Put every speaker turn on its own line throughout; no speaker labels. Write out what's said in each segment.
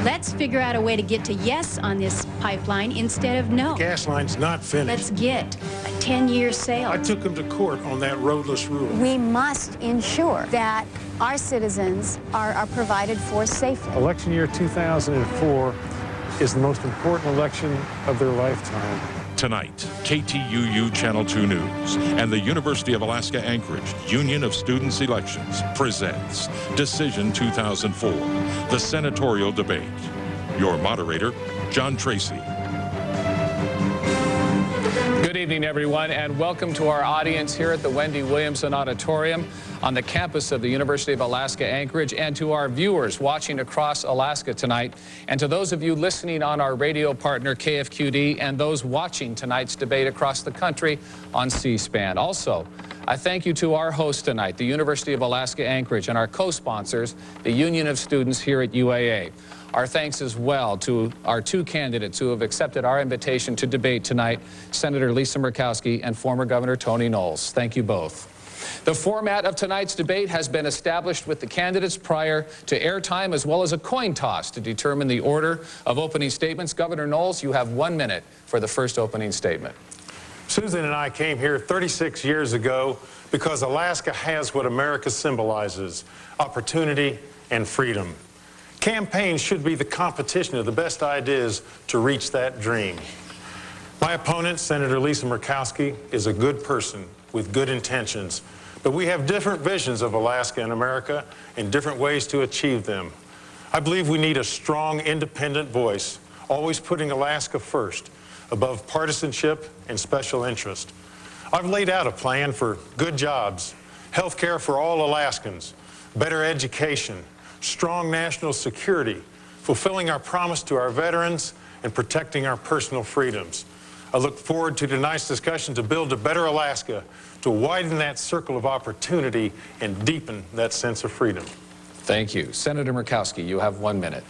Let's figure out a way to get to yes on this pipeline instead of no.
The gas line's not finished.
Let's get a 10-year sale.
I took him to court on that roadless rule.
We must ensure that our citizens are provided for safely.
Election year 2004 is the most important election of their lifetime.
Tonight, KTUU Channel 2 News and the University of Alaska Anchorage Union of Students Elections presents Decision 2004, the senatorial debate. Your moderator, John Tracy.
Good evening, everyone, and welcome to our audience here at the Wendy Williamson Auditorium on the campus of the University of Alaska Anchorage, and to our viewers watching across Alaska tonight, and to those of you listening on our radio partner KFQD, and those watching tonight's debate across the country on C-SPAN. Also, I thank you to our host tonight, the University of Alaska Anchorage, and our co-sponsors, the Union of Students here at UAA. Our thanks as well to our two candidates who have accepted our invitation to debate tonight, Senator Lisa Murkowski and former Governor Tony Knowles. Thank you both. The format of tonight's debate has been established with the candidates prior to airtime, as well as a coin toss to determine the order of opening statements. Governor Knowles, you have 1 minute for the first opening statement.
Susan and I came here 36 years ago because Alaska has what America symbolizes: opportunity and freedom. Campaigns should be the competition of the best ideas to reach that dream. My opponent, Senator Lisa Murkowski, is a good person with good intentions, but we have different visions of Alaska and America and different ways to achieve them. I believe we need a strong, independent voice, always putting Alaska first, above partisanship and special interest. I've laid out a plan for good jobs, health care for all Alaskans, better education, strong national security, fulfilling our promise to our veterans, and protecting our personal freedoms. I look forward to tonight's discussion to build a better Alaska, to widen that circle of opportunity and deepen that sense of freedom.
Thank you. Senator Murkowski, you have 1 minute.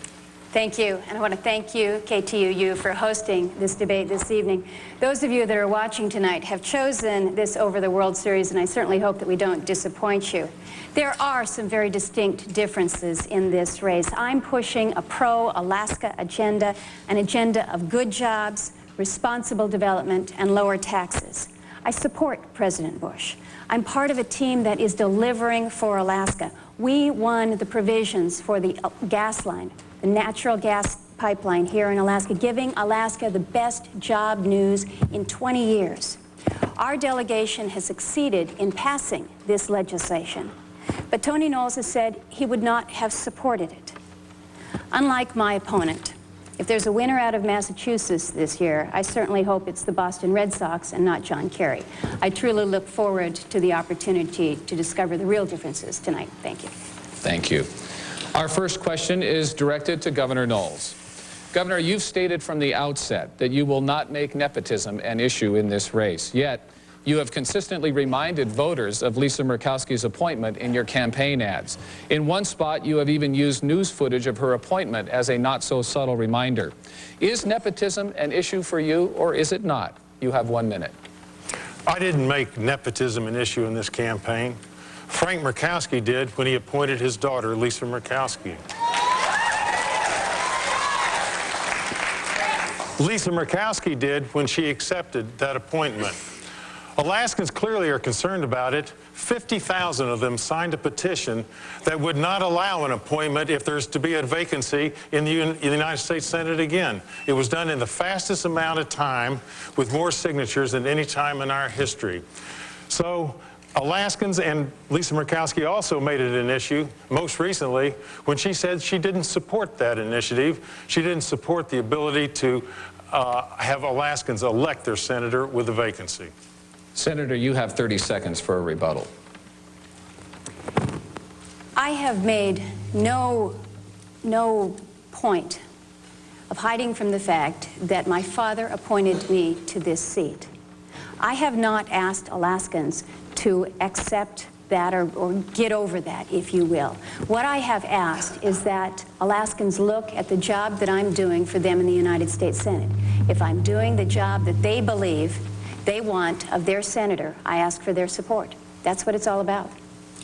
Thank you, and I want to thank you, KTUU, for hosting this debate this evening. Those of you that are watching tonight have chosen this over the World Series, and I certainly hope that we don't disappoint you. There are some very distinct differences in this race. I'm pushing a pro-Alaska agenda, an agenda of good jobs, responsible development, and lower taxes. I support President Bush. I'm part of a team that is delivering for Alaska. We won the provisions for the gas line, the natural gas pipeline here in Alaska, giving Alaska the best job news in 20 years. Our delegation has succeeded in passing this legislation, but Tony Knowles has said he would not have supported it. Unlike my opponent, if there's a winner out of Massachusetts this year, I certainly hope it's the Boston Red Sox and not John Kerry. I truly look forward to the opportunity to discover the real differences tonight. Thank you.
Thank you. Our first question is directed to Governor Knowles. Governor, you've stated from the outset that you will not make nepotism an issue in this race. Yet, you have consistently reminded voters of Lisa Murkowski's appointment in your campaign ads. In one spot, you have even used news footage of her appointment as a not-so-subtle reminder. Is nepotism an issue for you, or is it not? You have 1 minute.
I didn't make nepotism an issue in this campaign. Frank Murkowski did when he appointed his daughter, Lisa Murkowski. Lisa Murkowski did when she accepted that appointment. Alaskans clearly are concerned about it. 50,000 of them signed a petition that would not allow an appointment if there's to be a vacancy in the United States Senate again. It was done in the fastest amount of time with more signatures than any time in our history. So Alaskans and Lisa Murkowski also made it an issue most recently when she said she didn't support that initiative. She didn't support the ability to have Alaskans elect their senator with a vacancy.
Senator, you have 30 seconds for a rebuttal.
I have made no point of hiding from the fact that my father appointed me to this seat. I have not asked Alaskans to accept that or get over that, if you will. What I have asked is that Alaskans look at the job that I'm doing for them in the United States Senate. If I'm doing the job that they believe they want of their senator, I ask for their support. That's what it's all about.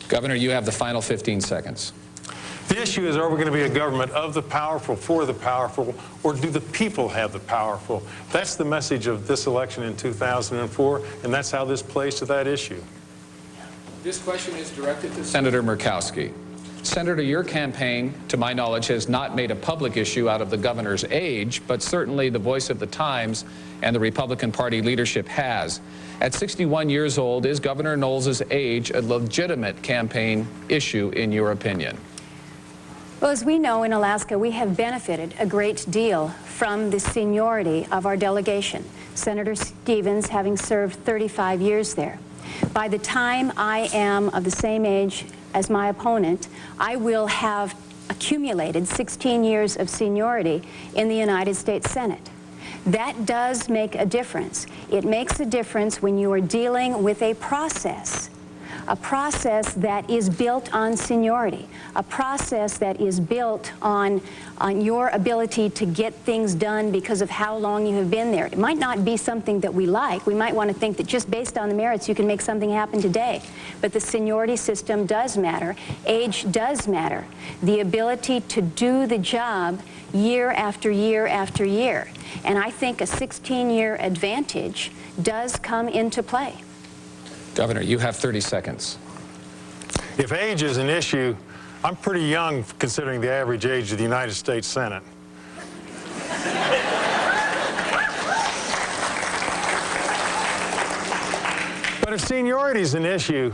Governor, you have the final 15 seconds.
The issue is, are we going to be a government of the powerful, for the powerful, or do the people have the powerful? That's the message of this election in 2004, and that's how this plays to that issue.
This question is directed to Senator Murkowski. Senator, your campaign, to my knowledge, has not made a public issue out of the governor's age, but certainly the voice of the times and the Republican Party leadership has. At 61 years old, is Governor Knowles' age a legitimate campaign issue, in your opinion?
Well, as we know, in Alaska, we have benefited a great deal from the seniority of our delegation. Senator Stevens having served 35 years there. By the time I am of the same age as my opponent, I will have accumulated 16 years of seniority in the United States Senate. That does make a difference. It makes a difference when you are dealing with a process that is built on seniority, a process that is built on your ability to get things done because of how long you have been there. It might not be something that we like. We might want to think that just based on the merits you can make something happen today. But the seniority system does matter. Age does matter. The ability to do the job year after year after year. And I think a 16-year advantage does come into play.
Governor, you have 30 seconds.
If age is an issue, I'm pretty young considering the average age of the United States Senate. But if seniority is an issue,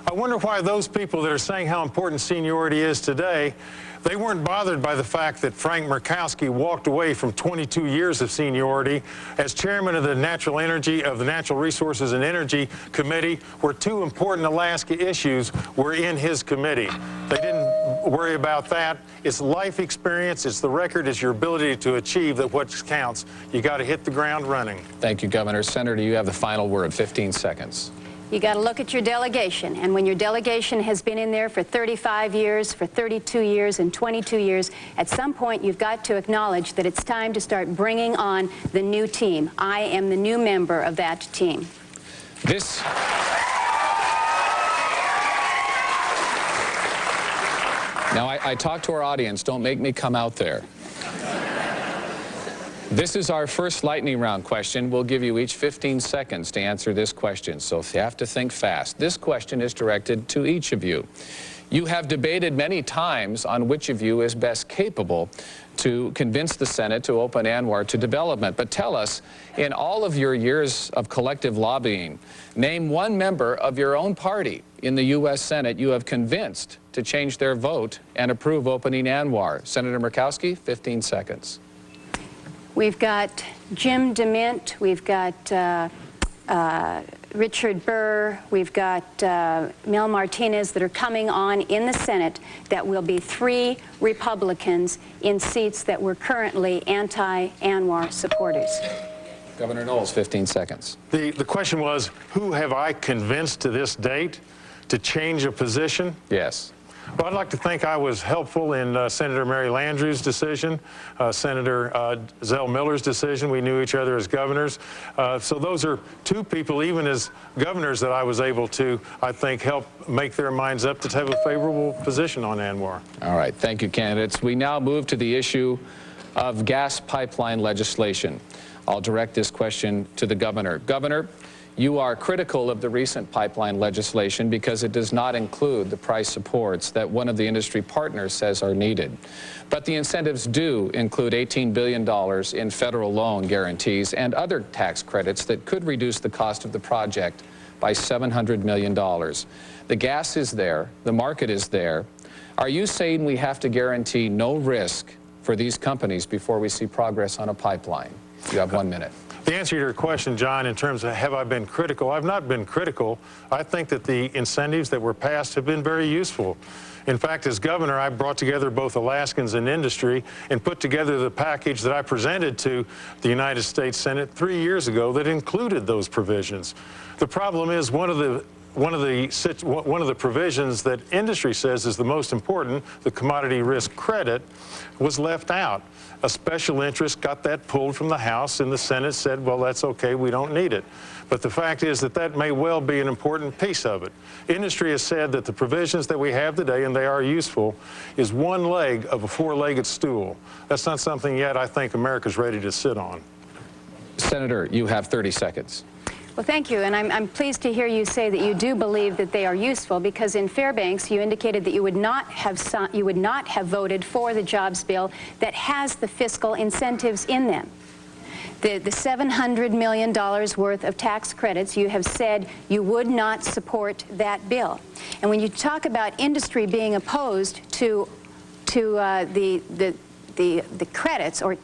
I wonder why those people that are saying how important seniority is today, they weren't bothered by the fact that Frank Murkowski walked away from 22 years of seniority as chairman of the Natural Resources and Energy Committee, where two important Alaska issues were in his committee. They didn't worry about that. It's life experience, it's the record, it's your ability to achieve that what counts. You got to hit the ground running.
Thank you, Governor. Senator, you have the final word, 15 seconds.
You got to look at your delegation, and when your delegation has been in there for 35 years, for 32 years, and 22 years, at some point you've got to acknowledge that it's time to start bringing on the new team. I am the new member of that team.
Now, I talk to our audience. Don't make me come out there. This is our first lightning round question. We'll give you each 15 seconds to answer this question, so you have to think fast. This question is directed to each of you. You have debated many times on which of you is best capable to convince the Senate to open ANWR to development. But tell us, in all of your years of collective lobbying, name one member of your own party in the U.S. Senate you have convinced to change their vote and approve opening ANWR. Senator Murkowski, 15 seconds.
We've got Jim DeMint, we've got Richard Burr, we've got Mel Martinez that are coming on in the Senate that will be 3 Republicans in seats that were currently anti-ANWR supporters.
Governor Knowles, 15 seconds.
The question was, who have I convinced to this date to change a position?
Yes.
Well, I'd like to think I was helpful in Senator Mary Landrieu's decision, Senator Zell Miller's decision. We knew each other as governors. So those are 2 people, even as governors, that I was able to, I think, help make their minds up to have a favorable position on ANWR.
All right. Thank you, candidates. We now move to the issue of gas pipeline legislation. I'll direct this question to the governor. Governor, you are critical of the recent pipeline legislation because it does not include the price supports that one of the industry partners says are needed. But the incentives do include $18 billion in federal loan guarantees and other tax credits that could reduce the cost of the project by $700 million. The gas is there, the market is there. Are you saying we have to guarantee no risk for these companies before we see progress on a pipeline? You have 1 minute.
The answer to your question, John, in terms of have I been critical, I've not been critical. I think that the incentives that were passed have been very useful. In fact, as governor, I brought together both Alaskans and industry and put together the package that I presented to the United States Senate 3 years ago that included those provisions. The problem is one of one of the provisions that industry says is the most important, the commodity risk credit, was left out. A special interest got that pulled from the House, and the Senate said, well, that's okay, we don't need it. But the fact is that that may well be an important piece of it. Industry has said that the provisions that we have today, and they are useful, is one leg of a four-legged stool. That's not something yet I think America's ready to sit on.
Senator, you have 30 seconds.
Well, thank you, and I'm pleased to hear you say that you do believe that they are useful, because in Fairbanks you indicated that you would not have voted for the jobs bill that has the fiscal incentives in them. The $700 million worth of tax credits, you have said you would not support that bill. And when you talk about industry being opposed to the credits, or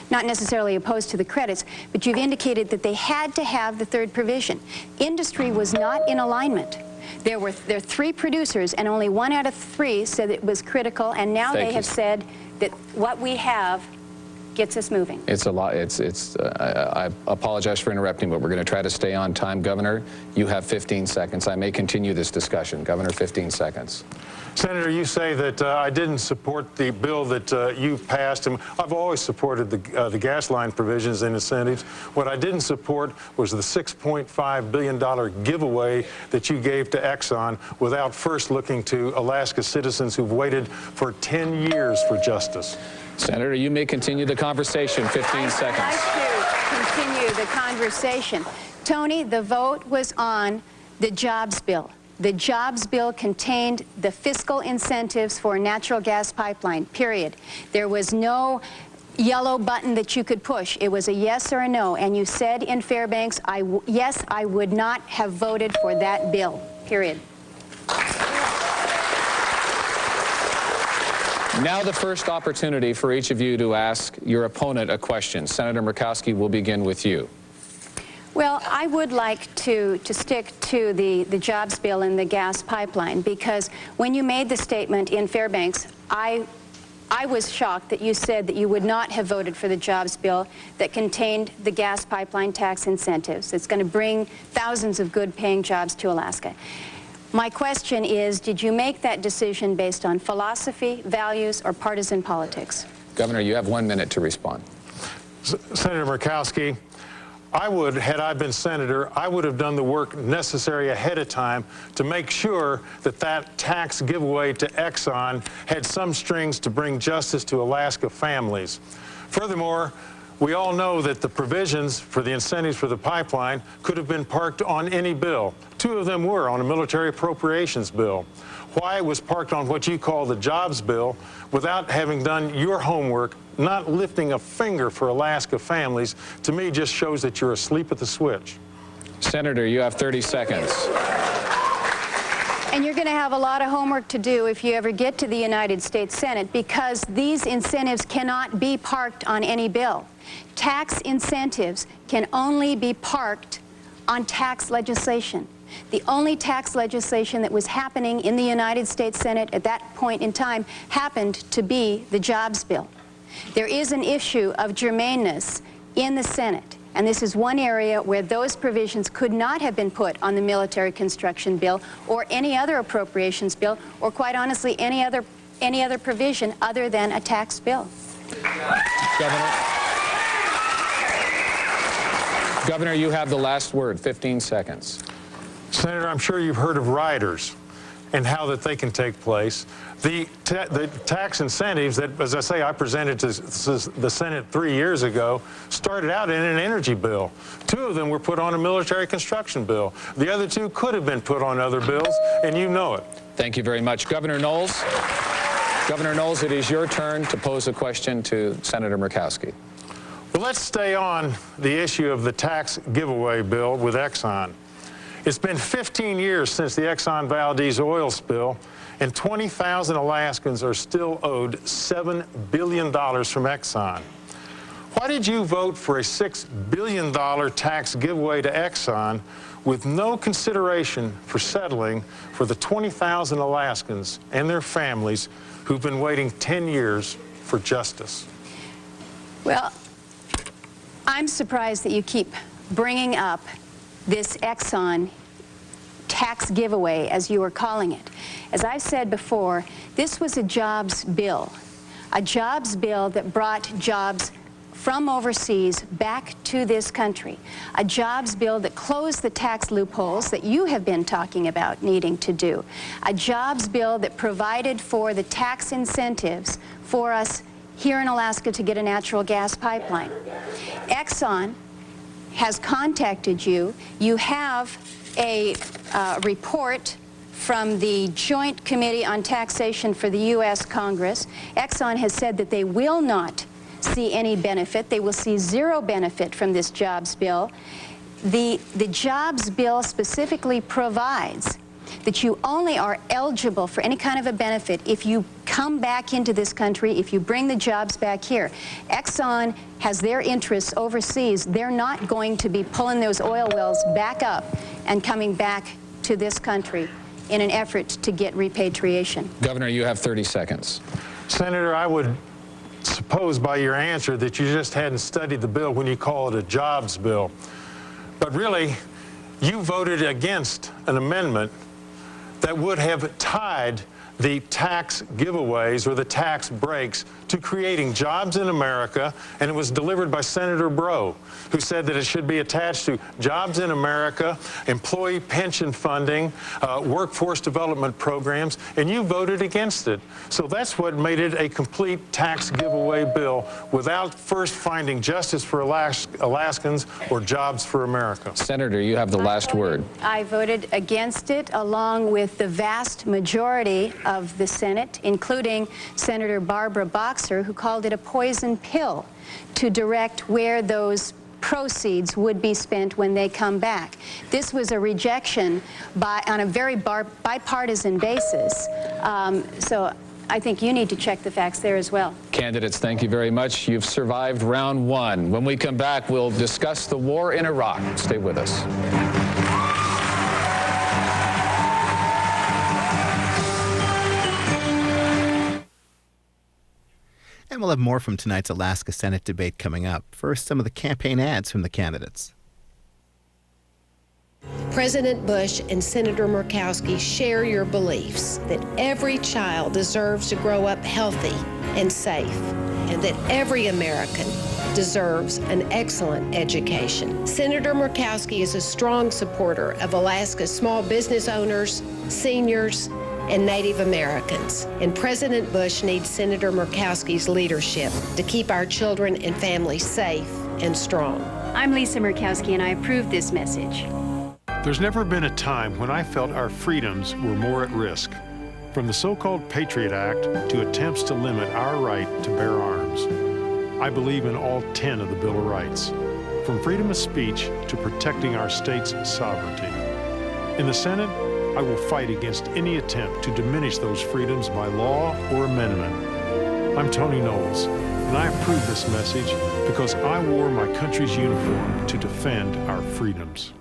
not necessarily opposed to the credits, but you've indicated that they had to have the third provision. Industry was not in alignment. There are three producers, and only one out of three said it was critical, and now they have said that what we have gets us moving.
It's a lot. I apologize for interrupting, but we're going to try to stay on time. Governor, you have 15 seconds. I may continue this discussion. Governor, 15 seconds.
Senator, you say that I didn't support the bill that you passed, and I've always supported the gas line provisions and incentives. What I didn't support was the $6.5 billion giveaway that you gave to Exxon without first looking to Alaska citizens who've waited for 10 years for justice.
Senator, you may continue the conversation. 15 seconds.
I'd like to continue the conversation. Tony, the vote was on the jobs bill. The jobs bill contained the fiscal incentives for a natural gas pipeline, period. There was no yellow button that you could push. It was a yes or a no. And you said in Fairbanks, yes, I would not have voted for that bill, period.
Now the first opportunity for each of you to ask your opponent a question. Senator Murkowski, we'll begin with you.
Well, I would like to stick to the jobs bill and the gas pipeline, because when you made the statement in Fairbanks, I was shocked that you said that you would not have voted for the jobs bill that contained the gas pipeline tax incentives. It's going to bring thousands of good-paying jobs to Alaska. My question is, did you make that decision based on philosophy, values, or partisan politics?
Governor, you have 1 minute to respond.
Senator Murkowski, had I been senator, I would have done the work necessary ahead of time to make sure that that tax giveaway to Exxon had some strings to bring justice to Alaska families. Furthermore, we all know that the provisions for the incentives for the pipeline could have been parked on any bill. Two of them were on a military appropriations bill. Why it was parked on what you call the jobs bill without having done your homework, not lifting a finger for Alaska families, to me just shows that you're asleep at the switch.
Senator, you have 30 seconds.
And you're going to have a lot of homework to do if you ever get to the United States Senate, because these incentives cannot be parked on any bill. Tax incentives can only be parked on tax legislation. The only tax legislation that was happening in the United States Senate at that point in time happened to be the jobs bill. There is an issue of germaneness in the Senate, and this is one area where those provisions could not have been put on the military construction bill or any other appropriations bill, or quite honestly any other provision other than a tax bill.
Governor, you have the last word. 15 seconds.
Senator, I'm sure you've heard of riders and how that they can take place. The tax incentives that, as I say, I presented to the Senate 3 years ago started out in an energy bill. Two of them were put on a military construction bill. The other two could have been put on other bills, and you know it.
Thank you very much. Governor Knowles. Governor Knowles, it is your turn to pose a question to Senator Murkowski.
Well, let's stay on the issue of the tax giveaway bill with Exxon. It's been 15 years since the Exxon Valdez oil spill, and 20,000 Alaskans are still owed $7 billion from Exxon. Why did you vote for a $6 billion tax giveaway to Exxon with no consideration for settling for the 20,000 Alaskans and their families who've been waiting 10 years for justice?
Well, I'm surprised that you keep bringing up this Exxon tax giveaway, as you were calling it. As I've said before, this was a jobs bill that brought jobs from overseas back to this country, a jobs bill that closed the tax loopholes that you have been talking about needing to do, a jobs bill that provided for the tax incentives for us here in Alaska to get a natural gas pipeline. Exxon has contacted you. You have a report from the Joint Committee on Taxation for the U.S. Congress. Exxon has said that they will not see any benefit. They will see zero benefit from this jobs bill. The jobs bill specifically provides that you only are eligible for any kind of a benefit if you come back into this country, if you bring the jobs back here. Exxon has their interests overseas. They're not going to be pulling those oil wells back up and coming back to this country in an effort to get repatriation.
Governor, you have 30 seconds.
Senator, I would suppose by your answer that you just hadn't studied the bill when you call it a jobs bill. But really, you voted against an amendment that would have tied the tax giveaways or the tax breaks to creating jobs in America, and it was delivered by Senator Breaux, who said that it should be attached to jobs in America, employee pension funding, workforce development programs, and you voted against it. So that's what made it a complete tax giveaway bill without first finding justice for Alaskans or jobs for America.
Senator, you have the last word.
I voted against it along with the vast majority of the Senate, including Senator Barbara Boxer, who called it a poison pill to direct where those proceeds would be spent when they come back. This was a rejection on a very bipartisan basis. So I think you need to check the facts there as well.
Candidates, thank you very much. You've survived round one. When we come back, we'll discuss the war in Iraq. Stay with us.
And we'll have more from tonight's Alaska Senate debate coming up. First, some of the campaign ads from the candidates.
President Bush and Senator Murkowski share your beliefs that every child deserves to grow up healthy and safe, and that every American deserves an excellent education. Senator Murkowski is a strong supporter of Alaska's small business owners, seniors, and Native Americans. And President Bush needs Senator Murkowski's leadership to keep our children and families safe and strong.
I'm Lisa Murkowski, and I approve this message.
There's never been a time when I felt our freedoms were more at risk. From the so-called Patriot Act to attempts to limit our right to bear arms. I believe in all 10 of the Bill of Rights, from freedom of speech to protecting our state's sovereignty. In the Senate, I will fight against any attempt to diminish those freedoms by law or amendment. I'm Tony Knowles, and I approve this message because I wore my country's uniform to defend our freedoms.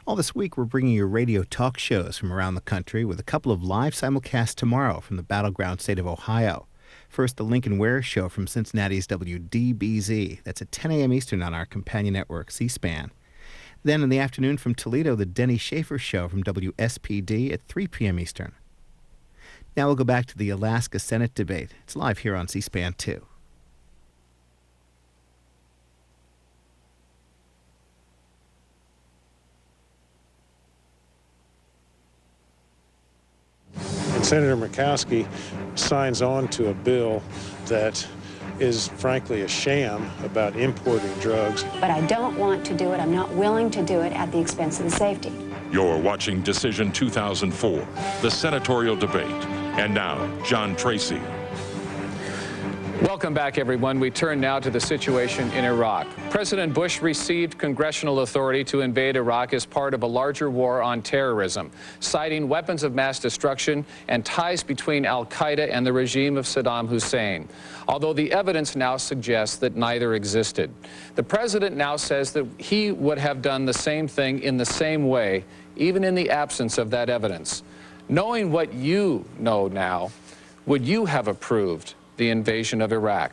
All this week, we're bringing you radio talk shows from around the country with a couple of live simulcasts tomorrow from the battleground state of Ohio. First, the Lincoln Ware Show from Cincinnati's WDBZ. That's at 10 a.m. Eastern on our companion network, C-SPAN. Then in the afternoon from Toledo, the Denny Schaefer Show from WSPD at 3 p.m. Eastern. Now we'll go back to the Alaska Senate debate. It's live here on C-SPAN 2.
And Senator Murkowski signs on to a bill that is frankly a sham about importing drugs.
But I don't want to do it. I'm not willing to do it at the expense of the safety.
You're watching Decision 2004, the senatorial debate. And now, John Tracy.
Welcome back, everyone. We turn now to the situation in Iraq. President Bush received congressional authority to invade Iraq as part of a larger war on terrorism, citing weapons of mass destruction and ties between al-Qaeda and the regime of Saddam Hussein, although the evidence now suggests that neither existed. The president now says that he would have done the same thing in the same way, even in the absence of that evidence. Knowing what you know now, would you have approved the invasion of Iraq?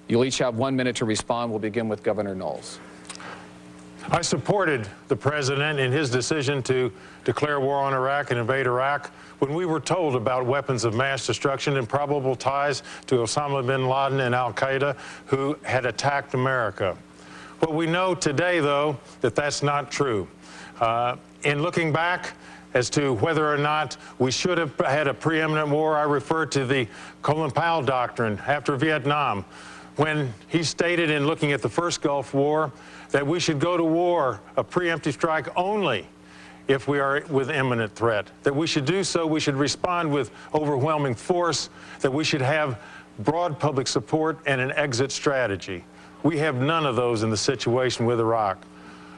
You'll each have 1 minute to respond. We'll begin with Governor Knowles.
I supported the president in his decision to declare war on Iraq and invade Iraq when we were told about weapons of mass destruction and probable ties to Osama bin Laden and al-Qaeda who had attacked America. Well, we know today, though, that that's not true. In looking back as to whether or not we should have had a preeminent war, I refer to the Colin Powell doctrine after Vietnam, when he stated in looking at the first Gulf War that we should go to war, a preemptive strike, only if we are with imminent threat, that we should do so, we should respond with overwhelming force, that we should have broad public support and an exit strategy. We have none of those in the situation with Iraq.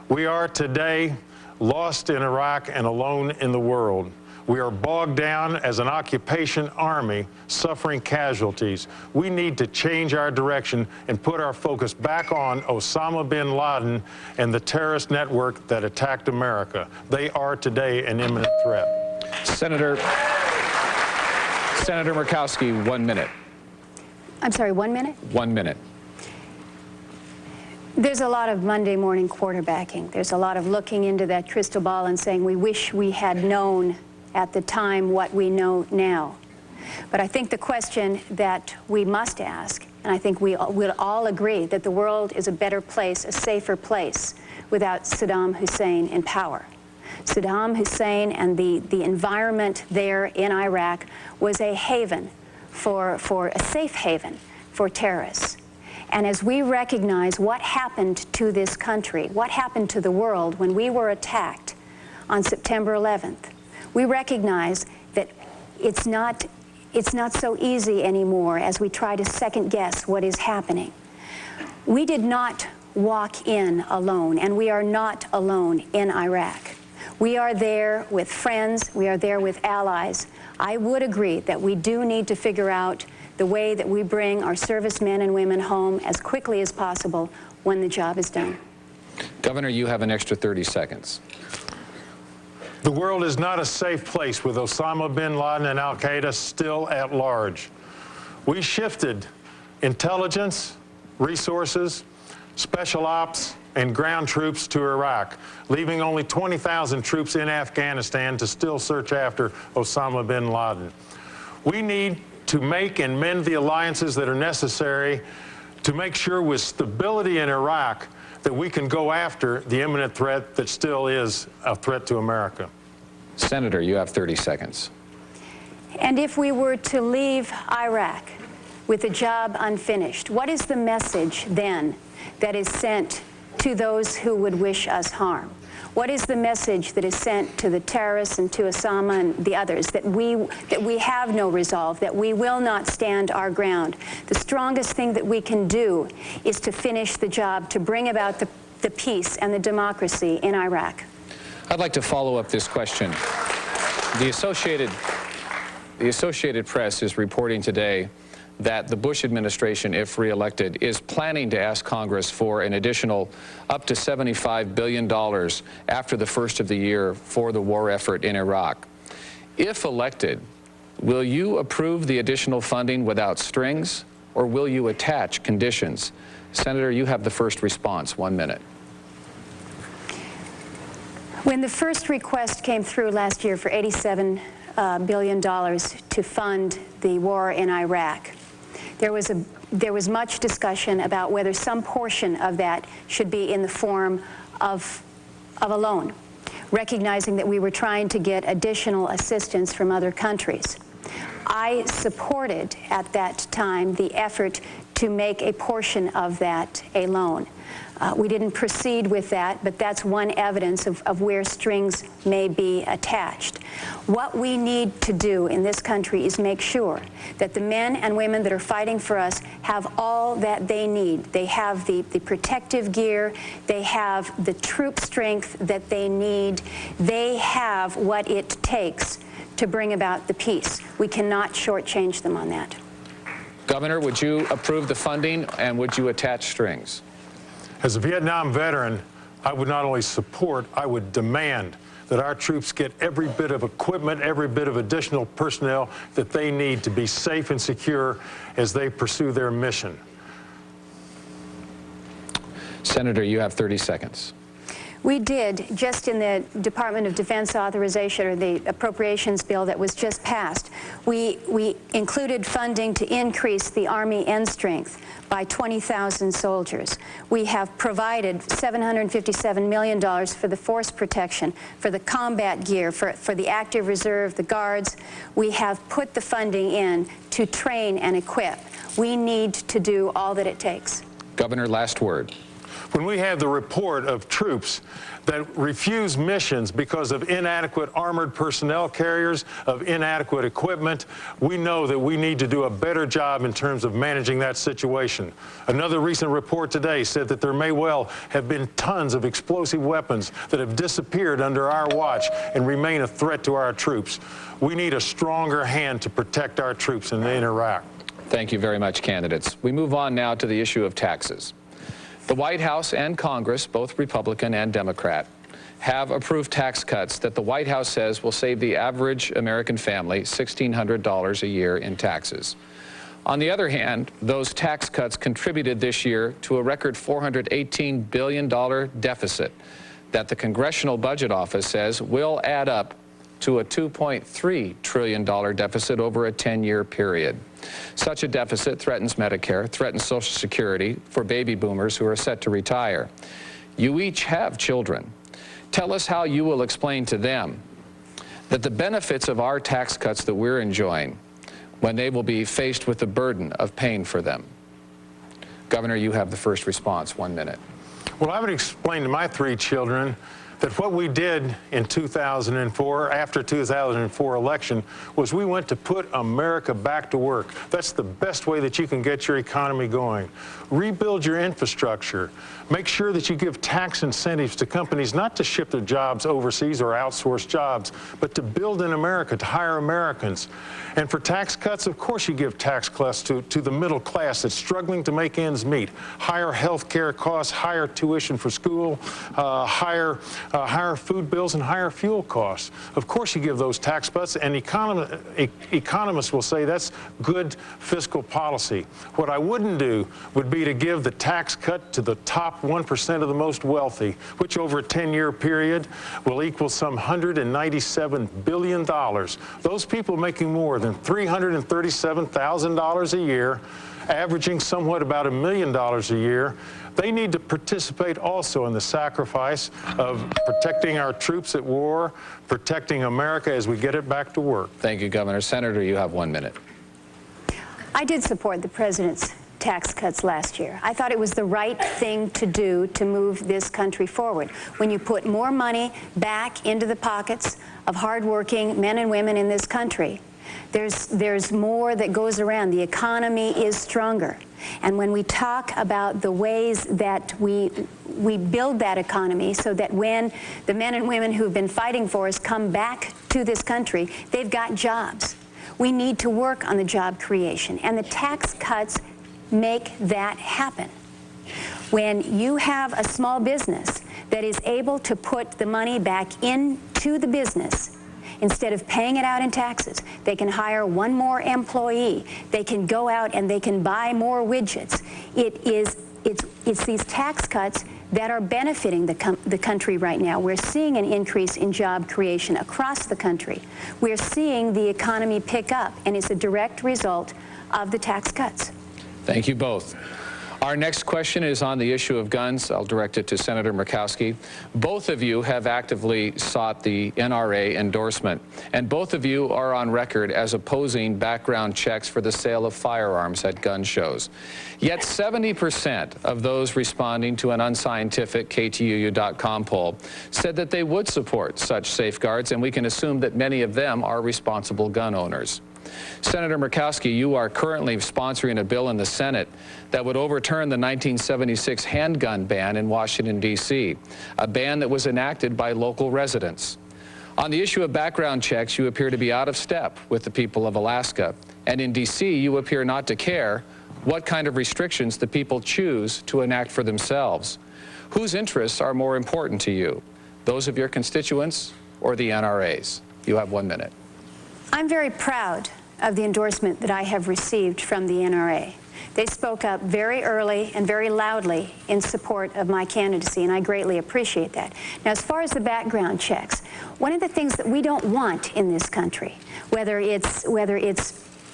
We are today lost in Iraq and alone in the world. We are bogged down as an occupation army suffering casualties. We need to change our direction and put our focus back on Osama bin Laden and the terrorist network that attacked America. They are today an imminent threat.
Senator Murkowski, 1 minute.
I'm sorry, 1 minute?
1 minute.
There's a lot of Monday morning quarterbacking. There's a lot of looking into that crystal ball and saying we wish we had known at the time what we know now. But I think the question that we must ask, and I think we'll all agree, that the world is a better place, a safer place, without Saddam Hussein in power. Saddam Hussein and the environment there in Iraq was a haven for a safe haven for terrorists. And as we recognize what happened to this country, what happened to the world when we were attacked on September 11th, we recognize that it's not so easy anymore as we try to second guess what is happening. We did not walk in alone, and we are not alone in Iraq. We are there with friends, we are there with allies. I would agree that we do need to figure out the way that we bring our servicemen and women home as quickly as possible when the job is done.
Governor, you have an extra 30 seconds.
The world is not a safe place with Osama bin Laden and al-Qaeda still at large. We shifted intelligence, resources, special ops, and ground troops to Iraq, leaving only 20,000 troops in Afghanistan to still search after Osama bin Laden. We need to make and mend the alliances that are necessary to make sure with stability in Iraq that we can go after the imminent threat that still is a threat to America.
Senator, you have 30 seconds.
And if we were to leave Iraq with the job unfinished, what is the message then that is sent to those who would wish us harm? What is the message that is sent to the terrorists and to Osama and the others, that we have no resolve, that we will not stand our ground? The strongest thing that we can do is to finish the job, to bring about the peace and the democracy in Iraq.
I'd like to follow up this question. The Associated Press is reporting today that the Bush administration, if reelected, is planning to ask Congress for an additional up to $75 billion after the first of the year for the war effort in Iraq. If elected, will you approve the additional funding without strings, or will you attach conditions? Senator, you have the first response. 1 minute.
When the first request came through last year for $87 billion to fund the war in Iraq, there was much discussion about whether some portion of that should be in the form of a loan, recognizing that we were trying to get additional assistance from other countries. I supported at that time the effort to make a portion of that a loan. We didn't proceed with that, but that's one evidence of where strings may be attached. What we need to do in this country is make sure that the men and women that are fighting for us have all that they need. They have the protective gear, they have the troop strength that they need, they have what it takes to bring about the peace. We cannot shortchange them on that.
Governor, would you approve the funding, and would you attach strings?
As a Vietnam veteran, I would not only support, I would demand that our troops get every bit of equipment, every bit of additional personnel that they need to be safe and secure as they pursue their mission.
Senator, you have 30 seconds.
We did, just in the Department of Defense authorization, or the appropriations bill that was just passed, we included funding to increase the Army end strength by 20,000 soldiers. We have provided $757 million for the force protection, for the combat gear, for the active reserve, the guards. We have put the funding in to train and equip. We need to do all that it takes.
Governor, last word.
When we have the report of troops that refuse missions because of inadequate armored personnel carriers, of inadequate equipment, we know that we need to do a better job in terms of managing that situation. Another recent report today said that there may well have been tons of explosive weapons that have disappeared under our watch and remain a threat to our troops. We need a stronger hand to protect our troops in Iraq.
Thank you very much, candidates. We move on now to the issue of taxes. The White House and Congress, both Republican and Democrat, have approved tax cuts that the White House says will save the average American family $1,600 a year in taxes. On the other hand, those tax cuts contributed this year to a record $418 billion deficit that the Congressional Budget Office says will add up to a $2.3 trillion deficit over a 10-year period. Such a deficit threatens Medicare, threatens Social Security for baby boomers who are set to retire. You each have children. Tell us how you will explain to them that the benefits of our tax cuts that we're enjoying when they will be faced with the burden of paying for them. Governor, you have the first response. 1 minute.
Well, I would explain to my 3 children that what we did in 2004, after 2004 election, was we went to put America back to work. That's the best way that you can get your economy going. Rebuild your infrastructure. Make sure that you give tax incentives to companies not to ship their jobs overseas or outsource jobs, but to build in America, to hire Americans. And for tax cuts, of course you give tax cuts to the middle class that's struggling to make ends meet. Higher health care costs, higher tuition for school, higher food bills, and higher fuel costs. Of course you give those tax cuts, and economists will say that's good fiscal policy. What I wouldn't do would be to give the tax cut to the top 1% of the most wealthy, which over a 10-year period will equal some $197 billion. Those people making more than $337,000 a year, averaging somewhat about $1 million a year, they need to participate also in the sacrifice of protecting our troops at war, protecting America as we get it back to work.
Thank you, Governor. Senator, you have 1 minute.
I did support the president's tax cuts last year. I thought it was the right thing to do to move this country forward. When you put more money back into the pockets of hardworking men and women in this country, there's more that goes around. The economy is stronger. And when we talk about the ways that we build that economy so that when the men and women who've been fighting for us come back to this country, they've got jobs. We need to work on the job creation, and the tax cuts make that happen. When you have a small business that is able to put the money back into the business, instead of paying it out in taxes, they can hire one more employee. They can go out and they can buy more widgets. It's these tax cuts that are benefiting the country right now. We're seeing an increase in job creation across the country. We're seeing the economy pick up, and it's a direct result of the tax cuts.
Thank you both. Our next question is on the issue of guns. I'll direct it to Senator Murkowski. Both of you have actively sought the NRA endorsement, and both of you are on record as opposing background checks for the sale of firearms at gun shows. Yet 70% of those responding to an unscientific KTUU.com poll said that they would support such safeguards, and we can assume that many of them are responsible gun owners. Senator Murkowski, you are currently sponsoring a bill in the Senate that would overturn the 1976 handgun ban in Washington, D.C., a ban that was enacted by local residents. On the issue of background checks, you appear to be out of step with the people of Alaska. And in D.C., you appear not to care what kind of restrictions the people choose to enact for themselves. Whose interests are more important to you, those of your constituents or the NRA's? You have 1 minute.
I'm very proud of the endorsement that I have received from the NRA. They spoke up very early and very loudly in support of my candidacy, and I greatly appreciate that. Now, as far as the background checks, one of the things that we don't want in this country, whether it's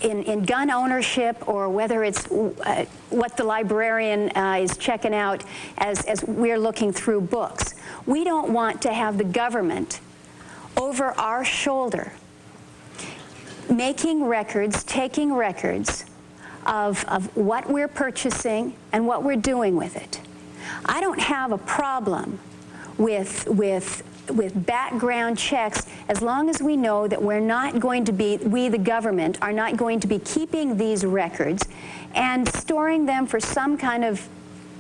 in gun ownership or whether it's what the librarian is checking out as we're looking through books, we don't want to have the government over our shoulder making records, taking records of what we're purchasing and what we're doing with it. I don't have a problem with background checks as long as we know that we're not going to be, we the government are not going to be keeping these records and storing them for some kind of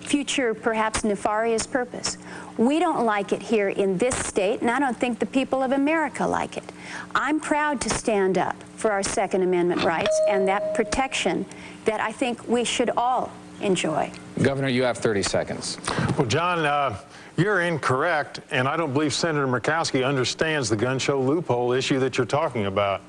future, perhaps nefarious purpose. We don't like it here in this state, and I don't think the people of America like it. I'm proud to stand up for our Second Amendment rights and that protection that I think we should all enjoy.
Governor, you have 30 seconds.
Well, John, you're incorrect, and I don't believe Senator Murkowski understands the gun show loophole issue that you're talking about.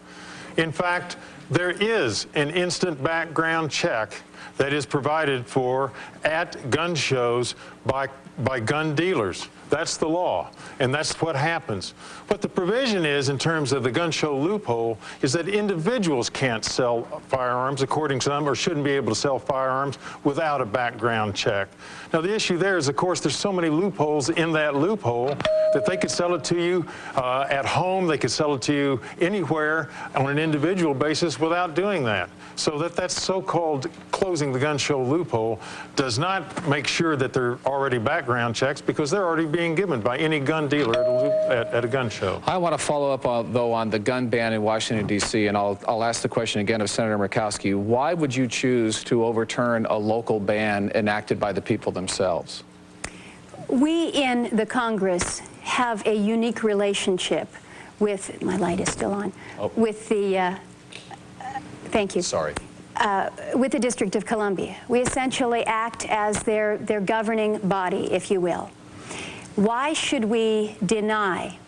In fact, there is an instant background check that is provided for at gun shows by gun dealers. That's the law, and that's what happens. What the provision is in terms of the gun show loophole is that individuals can't sell firearms, according to some, or shouldn't be able to sell firearms without a background check. Now, the issue there is, of course, there's so many loopholes in that loophole that they could sell it to you at home, they could sell it to you anywhere on an individual basis without doing that. So that so-called closing the gun show loophole does not make sure that there are already background checks, because they're already being given by any gun dealer at a gun show.
I want to follow up, though, on the gun ban in Washington, D.C., and I'll ask the question again of Senator Murkowski. Why would you choose to overturn a local ban enacted by the people themselves?
We in the Congress have a unique relationship with, my light is still on, with the, thank you.
Sorry.
With the District of Columbia. We essentially act as their governing body, if you will. Why should we deny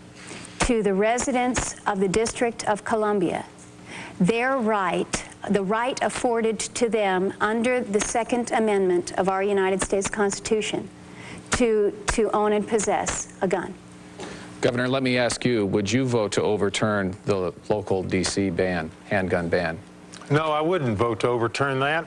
to the residents of the District of Columbia their right, the right afforded to them under the Second Amendment of our United States Constitution to own and possess a gun?
Governor, let me ask you, would you vote to overturn the local D.C. ban, handgun ban?
No, I wouldn't vote to overturn that.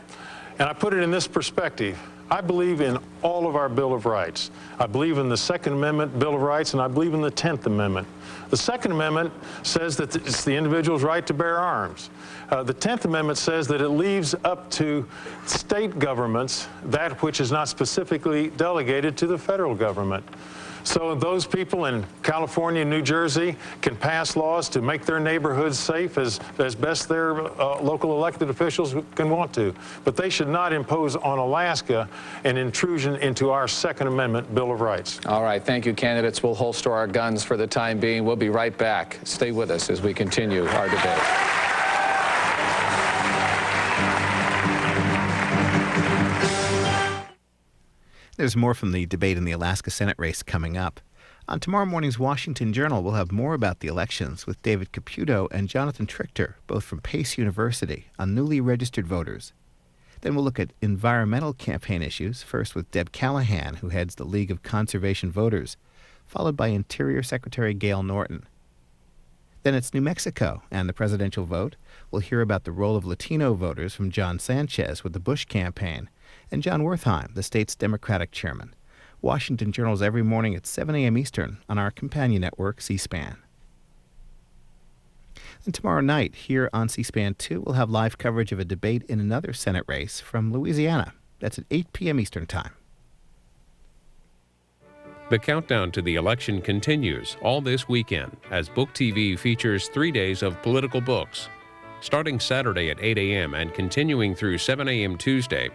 And I put it in this perspective. I believe in all of our Bill of Rights. I believe in the Second Amendment Bill of Rights, and I believe in the 10th Amendment. The Second Amendment says that it's the individual's right to bear arms. The 10th Amendment says that it leaves up to state governments that which is not specifically delegated to the federal government. So those people in California and New Jersey can pass laws to make their neighborhoods safe as best their local elected officials can want to. But they should not impose on Alaska an intrusion into our Second Amendment Bill of Rights.
All right, thank you, candidates. We'll holster our guns for the time being. We'll be right back. Stay with us as we continue our debate.
There's more from the debate in the Alaska Senate race coming up. On tomorrow morning's Washington Journal, we'll have more about the elections with David Caputo and Jonathan Trichter, both from Pace University, on newly registered voters. Then we'll look at environmental campaign issues, first with Deb Callahan, who heads the League of Conservation Voters, followed by Interior Secretary Gail Norton. Then it's New Mexico and the presidential vote. We'll hear about the role of Latino voters from John Sanchez with the Bush campaign, and John Wertheim, the state's Democratic chairman. Washington Journal's every morning at 7 a.m. Eastern on our companion network, C-SPAN. And tomorrow night, here on C-SPAN 2, we'll have live coverage of a debate in another Senate race from Louisiana. That's at 8 p.m. Eastern Time.
The countdown to the election continues all this weekend as Book TV features 3 days of political books. Starting Saturday at 8 a.m. and continuing through 7 a.m. Tuesday,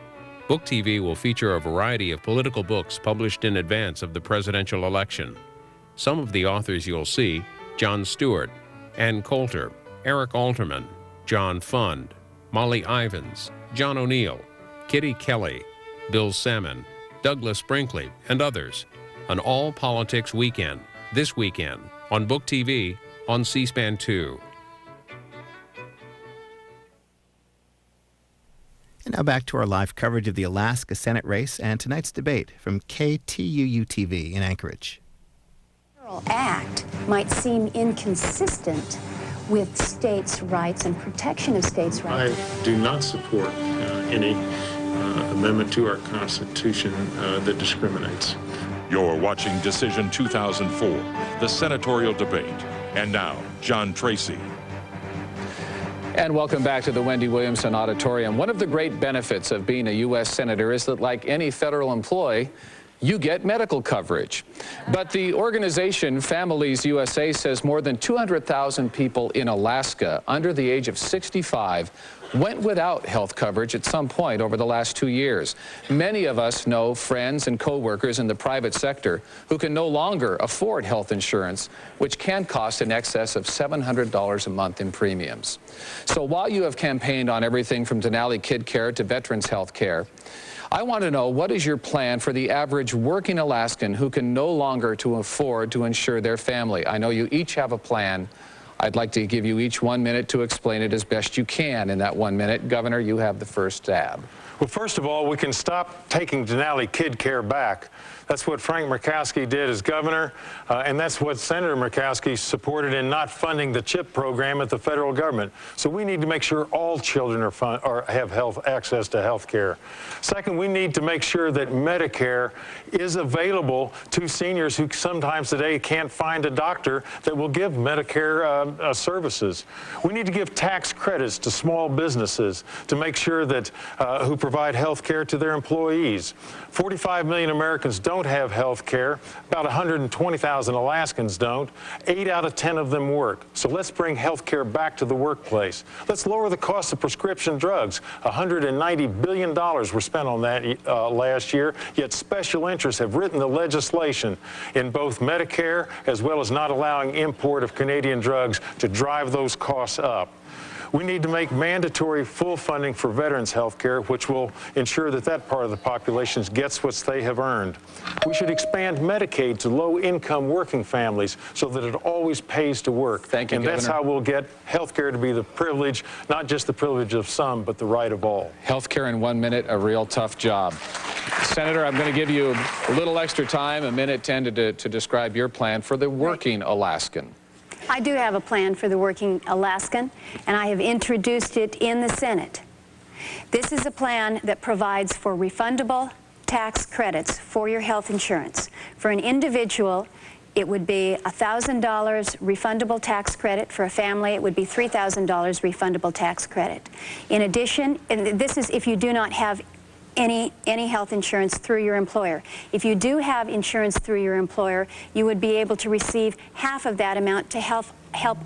Book TV will feature a variety of political books published in advance of the presidential election. Some of the authors you'll see: Jon Stewart, Ann Coulter, Eric Alterman, John Fund, Molly Ivins, John O'Neill, Kitty Kelly, Bill Salmon, Douglas Brinkley, and others. An all-politics weekend, this weekend, on Book TV, on C-SPAN 2.
And now back to our live coverage of the Alaska Senate race and tonight's debate from KTUU-TV in Anchorage.
The Federal Act might seem inconsistent with states' rights and protection of states' rights.
I do not support any amendment to our Constitution that discriminates.
You're watching Decision 2004, the senatorial debate. And now, John Tracy.
And welcome back to the Wendy Williamson Auditorium. One of the great benefits of being a U.S. Senator is that, like any federal employee, you get medical coverage. But the organization Families USA says more than 200,000 people in Alaska under the age of 65 went without health coverage at some point over the last 2 years. Many of us know friends and co-workers in the private sector who can no longer afford health insurance, which can cost in excess of $700 a month in premiums. So while you have campaigned on everything from Denali Kid Care to veterans health care, I want to know, what is your plan for the average working Alaskan who can no longer afford to insure their family? I know you each have a plan. I'd like to give you each 1 minute to explain it as best you can in that 1 minute. Governor, you have the first stab.
Well, first of all, we can stop taking Denali Kid Care back. That's what Frank Murkowski did as governor, and that's what Senator Murkowski supported in not funding the CHIP program at the federal government. So we need to make sure all children have access to health care. Second, we need to make sure that Medicare is available to seniors who sometimes today can't find a doctor that will give Medicare services. We need to give tax credits to small businesses to make sure that who provide health care to their employees. 45 million Americans don't have health care. About 120,000 Alaskans don't. 8 out of 10 of them work. So let's bring health care back to the workplace. Let's lower the cost of prescription drugs. $190 billion were spent on that last year, yet special interests have written the legislation in both Medicare as well as not allowing import of Canadian drugs to drive those costs up. We need to make mandatory full funding for veterans health care, which will ensure that that part of the population gets what they have earned. We should expand Medicaid to low-income working families so that it always pays to work.
Thank you,
and
Governor.
That's how we'll get health care to be the privilege, not just the privilege of some, but the right of all.
Health care in 1 minute, a real tough job. Senator, I'm going to give you a little extra time, a minute 10, to describe your plan for the working Alaskan.
I do have a plan for the working Alaskan, and I have introduced it in the Senate. This is a plan that provides for refundable tax credits for your health insurance. For an individual, it would be $1,000 refundable tax credit. For a family, it would be $3,000 refundable tax credit. In addition, and this is if you do not have any health insurance through your employer. If you do have insurance through your employer, you would be able to receive half of that amount to help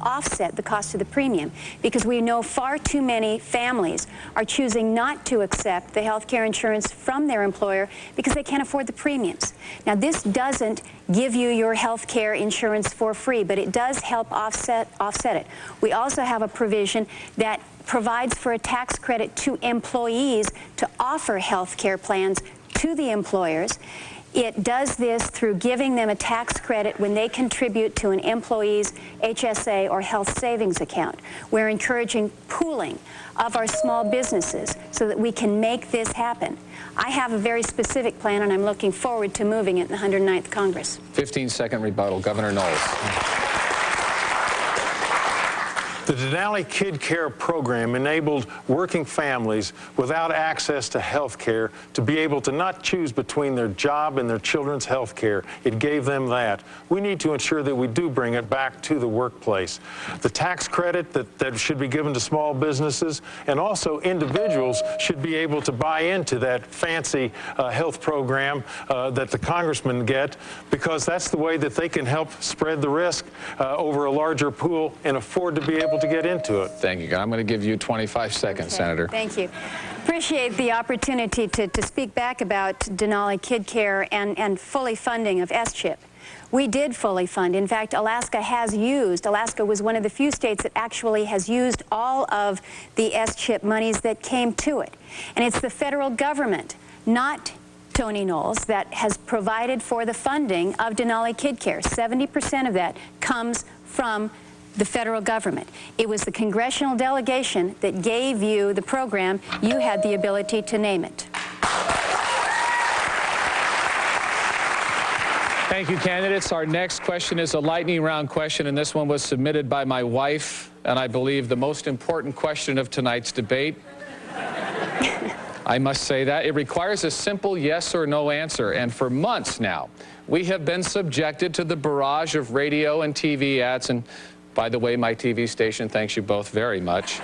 offset the cost of the premium, because we know far too many families are choosing not to accept the health care insurance from their employer because they can't afford the premiums. Now, this doesn't give you your health care insurance for free, but it does help offset it. We also have a provision that provides for a tax credit to employees to offer health care plans to the employers. It does this through giving them a tax credit when they contribute to an employee's HSA or health savings account. We're encouraging pooling of our small businesses so that we can make this happen. I have a very specific plan, and I'm looking forward to moving it in the 109th Congress.
15-second rebuttal. Governor Knowles.
The Denali Kid Care program enabled working families without access to health care to be able to not choose between their job and their children's health care. It gave them that. We need to ensure that we do bring it back to the workplace. The tax credit that should be given to small businesses, and also individuals should be able to buy into that fancy health program that the congressmen get, because that's the way that they can help spread the risk over a larger pool and afford to be able to get into it.
Thank you. I'm going to give you 25 seconds,
Okay.
Senator.
Thank you. Appreciate the opportunity to speak back about Denali Kid Care and fully funding of SCHIP. We did fully fund. In fact, Alaska was one of the few states that actually has used all of the SCHIP monies that came to it. And it's the federal government, not Tony Knowles, that has provided for the funding of Denali Kid Care. 70% of that comes from the federal government. It was the congressional delegation that gave you the program. You had the ability to name it.
Thank you, candidates. Our next question is a lightning round question, and this one was submitted by my wife, and I believe the most important question of tonight's debate. I must say that. It requires a simple yes or no answer, and for months now, we have been subjected to the barrage of radio and TV ads, and by the way, my TV station thanks you both very much.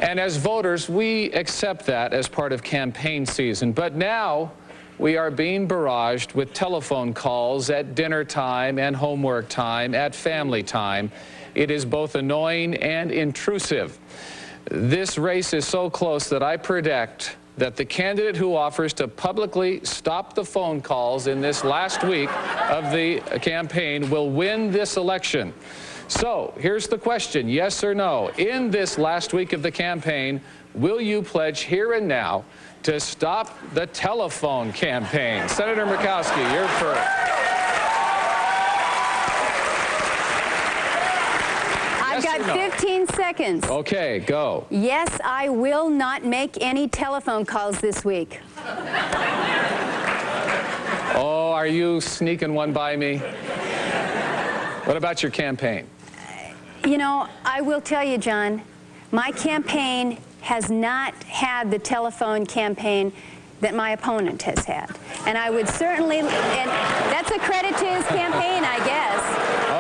And as voters, we accept that as part of campaign season, but now we are being barraged with telephone calls at dinner time and homework time, at family time. It is both annoying and intrusive. This race is so close that I predict that the candidate who offers to publicly stop the phone calls in this last week of the campaign will win this election. So here's the question, yes or no. In this last week of the campaign, will you pledge here and now to stop the telephone campaign? Senator Murkowski, you're first.
I've got 15 seconds.
Okay, go.
Yes, I will not make any telephone calls this week.
Oh, are you sneaking one by me? What about your campaign?
You know, I will tell you, John, my campaign has not had the telephone campaign that my opponent has had. And I would certainly, and that's a credit to his campaign, I guess.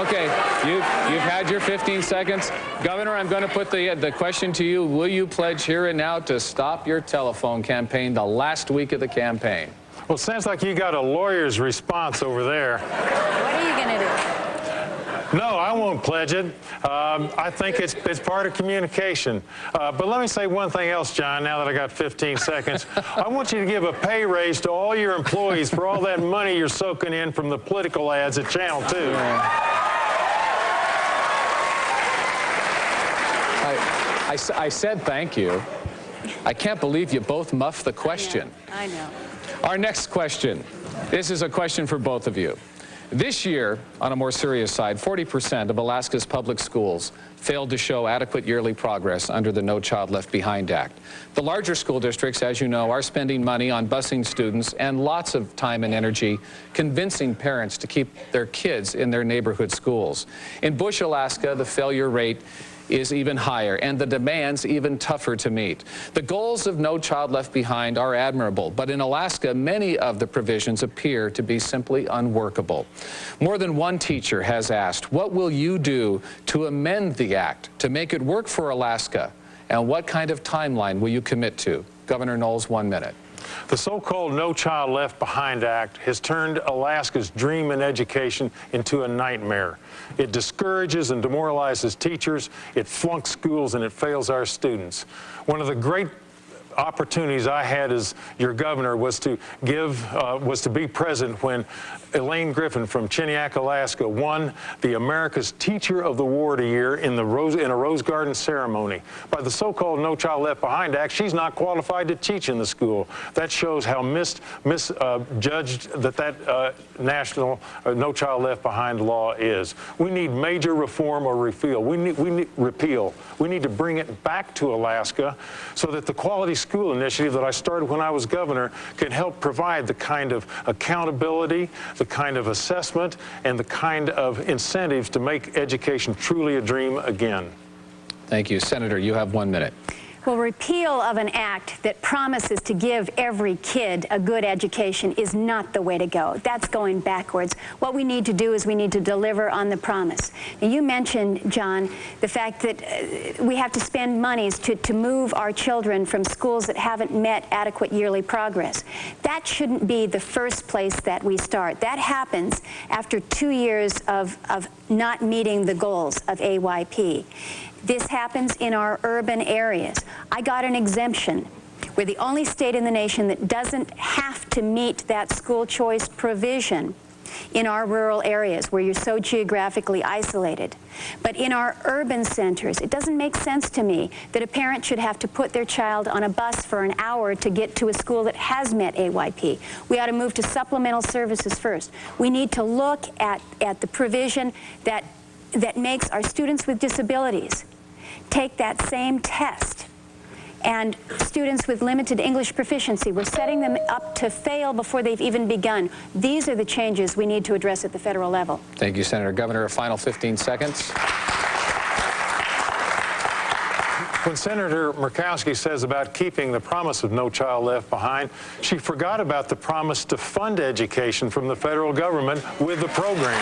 Okay, you've had your 15 seconds. Governor, I'm going to put the question to you. Will you pledge here and now to stop your telephone campaign the last week of the campaign?
Well, sounds like you got a lawyer's response over there.
What are you going to do?
No, I won't pledge it. I think it's part of communication. But let me say one thing else, John, now that I got 15 seconds. I want you to give a pay raise to all your employees for all that money you're soaking in from the political ads at Channel 2.
I said thank you. I can't believe you both muffed the question.
I know.
Our next question. This is a question for both of you. This year, on a more serious side, 40% of Alaska's public schools failed to show adequate yearly progress under the No Child Left Behind Act. The larger school districts, as you know, are spending money on busing students and lots of time and energy convincing parents to keep their kids in their neighborhood schools. In Bush, Alaska, the failure rate is even higher and the demands even tougher to meet. The goals of No Child Left Behind are admirable, but in Alaska, many of the provisions appear to be simply unworkable. More than one teacher has asked, what will you do to amend the act to make it work for Alaska? And what kind of timeline will you commit to? Governor Knowles, 1 minute.
The so-called No Child Left Behind Act has turned Alaska's dream in education into a nightmare. It discourages and demoralizes teachers, it flunks schools, and it fails our students. One of the great opportunities I had as your governor was to be present when Elaine Griffin from Chiniak, Alaska, won the America's Teacher of the Award a year in a Rose Garden ceremony. By the so-called No Child Left Behind Act, she's not qualified to teach in the school. That shows how misjudged that national No Child Left Behind law is. We need major reform or repeal. We need repeal. We need to bring it back to Alaska so that the Quality School Initiative that I started when I was governor can help provide the kind of accountability, the kind of assessment, and the kind of incentives to make education truly a dream again.
Thank you. Senator, you have 1 minute.
Well, repeal of an act that promises to give every kid a good education is not the way to go. That's going backwards. What we need to do is we need to deliver on the promise. Now, you mentioned, John, the fact that we have to spend monies to move our children from schools that haven't met adequate yearly progress. That shouldn't be the first place that we start. That happens after 2 years of not meeting the goals of AYP. This happens in our urban areas. I got an exemption. We're the only state in the nation that doesn't have to meet that school choice provision in our rural areas where you're so geographically isolated. But in our urban centers, it doesn't make sense to me that a parent should have to put their child on a bus for an hour to get to a school that has met AYP. We ought to move to supplemental services first. We need to look at the provision that that makes our students with disabilities take that same test. And students with limited English proficiency, we're setting them up to fail before they've even begun. These are the changes we need to address at the federal level.
Thank you, Senator. Governor, a final 15 seconds.
When Senator Murkowski says about keeping the promise of No Child Left Behind, she forgot about the promise to fund education from the federal government with the program.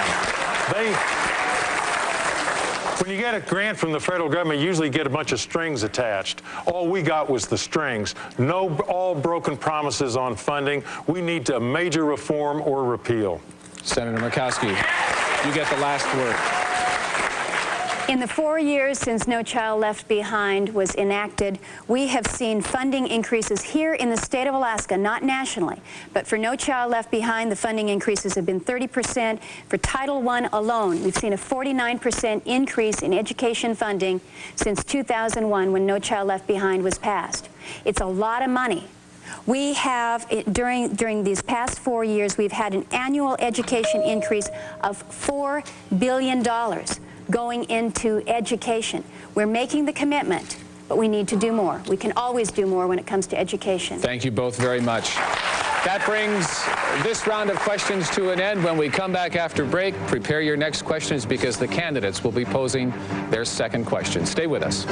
When you get a grant from the federal government, you usually get a bunch of strings attached. All we got was the strings. No all broken promises on funding. We need a major reform or repeal.
Senator Murkowski, you get the last word.
In the 4 years since No Child Left Behind was enacted, we have seen funding increases here in the state of Alaska, not nationally. But for No Child Left Behind, the funding increases have been 30%. For Title I alone, we've seen a 49% increase in education funding since 2001 when No Child Left Behind was passed. It's a lot of money. We have, during these past 4 years, we've had an annual education increase of $4 billion. Going into education. We're making the commitment, but we need to do more. We can always do more when it comes to education.
Thank you both very much. That brings this round of questions to an end. When we come back after break, prepare your next questions because the candidates will be posing their second question. Stay with us.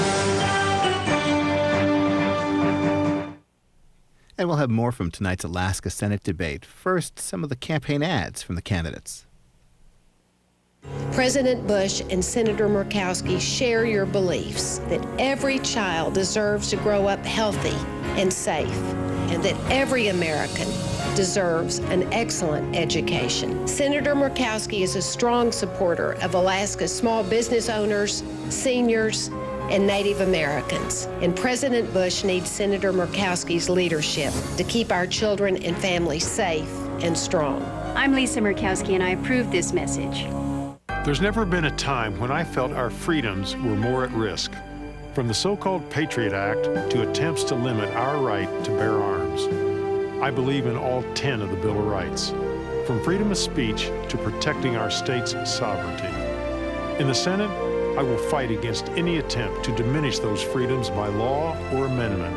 And we'll have more from tonight's Alaska Senate debate. First, some of the campaign ads from the candidates.
President Bush and Senator Murkowski share your beliefs that every child deserves to grow up healthy and safe, and that every American deserves an excellent education. Senator Murkowski is a strong supporter of Alaska's small business owners, seniors, and Native Americans. And President Bush needs Senator Murkowski's leadership to keep our children and families safe and strong.
I'm Lisa Murkowski, and I approve this message.
There's never been a time when I felt our freedoms were more at risk. From the so-called Patriot Act to attempts to limit our right to bear arms. I believe in all 10 of the Bill of Rights, from freedom of speech to protecting our state's sovereignty. In the Senate, I will fight against any attempt to diminish those freedoms by law or amendment.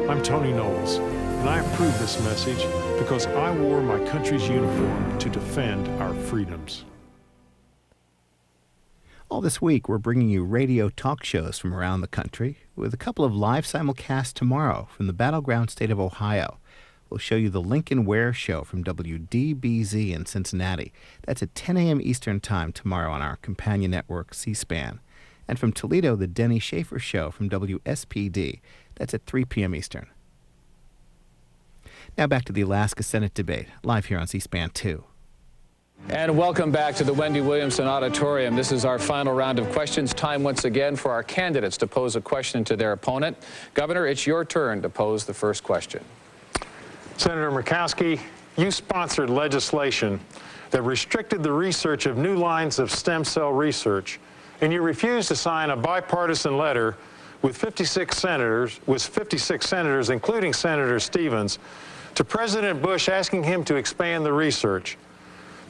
I'm Tony Knowles, and I approve this message because I wore my country's uniform to defend our freedoms.
All this week, we're bringing you radio talk shows from around the country, with a couple of live simulcasts tomorrow from the battleground state of Ohio. We'll show you the Lincoln Ware Show from WDBZ in Cincinnati. That's at 10 a.m. Eastern Time tomorrow on our companion network, C-SPAN. And from Toledo, the Denny Schaefer Show from WSPD. That's at 3 p.m. Eastern. Now back to the Alaska Senate debate, live here on C-SPAN 2.
And welcome back to the Wendy Williamson Auditorium. This is our final round of questions. Time once again for our candidates to pose a question to their opponent. Governor, it's your turn to pose the first question.
Senator Murkowski, you sponsored legislation that restricted the research of new lines of stem cell research, and you refused to sign a bipartisan letter with 56 senators, including Senator Stevens, to President Bush asking him to expand the research.